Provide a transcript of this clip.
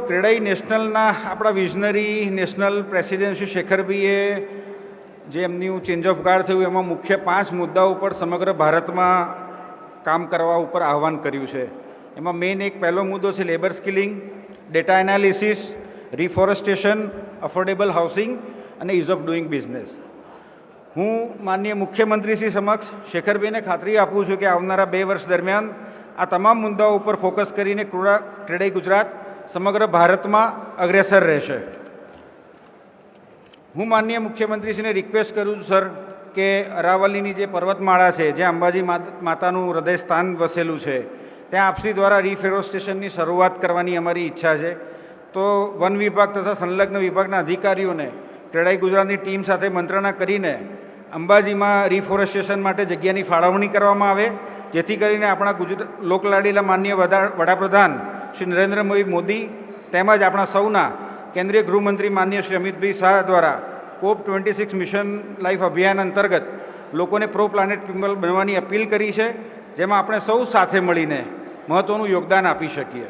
ક્રેડાઈ નેશનલના આપણા visionary national president Shri શેખરભાઈએ જે એમનું ચેન્જ ઓફ ગાર્ડ થયું એમાં મુખ્ય 5 મુદ્દાઓ ઉપર સમગ્ર ભારતમાં કામ કરવા ઉપર આહવાન કર્યું છે. એમાં મેઇન એક પહેલો મુદ્દો છે labour skilling, data analysis, reforestation, affordable housing અને ઇઝ ઓફ ડુઈંગ બિઝનેસ. હું માનનીય મુખ્યમંત્રી શ્રી સમક્ષ શેખરભાઈને ખાતરી આપું છું કે આવનારા 2 વર્ષ દરમિયાન આ તમામ મુદ્દાઓ ઉપર ફોકસ કરીને ક્રેડાઈ ગુજરાત સમગ્ર ભારતમાં અગ્રેસર રહેશે. હું માનનીય મુખ્યમંત્રીશ્રીને રિક્વેસ્ટ કરું છું સર કે અરાવલીની જે પર્વતમાળા છે જ્યાં અંબાજી માતાનું હૃદય સ્થાન વસેલું છે ત્યાં આપશ્રી દ્વારા રિફોરેસ્ટેશનની શરૂઆત કરવાની અમારી ઈચ્છા છે. તો વન વિભાગ તથા સંલગ્ન વિભાગના અધિકારીઓને ક્રેડાઈ ગુજરાતની ટીમ સાથે મંત્રણા કરીને અંબાજીમાં રિફોરેસ્ટેશન માટે જગ્યાની ફાળવણી કરવામાં આવે, જેથી કરીને આપણા લોકલાડીલા માનનીય વડાપ્રધાન શ્રી નરેન્દ્ર મોદી તેમજ આપણા સૌના કેન્દ્રીય ગૃહમંત્રી માનનીય શ્રી અમિતભાઈ શાહ દ્વારા COP26 મિશન લાઈફ અભિયાન અંતર્ગત લોકોને પ્રો પ્લાનેટ પીપલ બનવાની અપીલ કરી છે, જેમાં આપણે સૌ સાથે મળીને મહત્ત્વનું યોગદાન આપી શકીએ.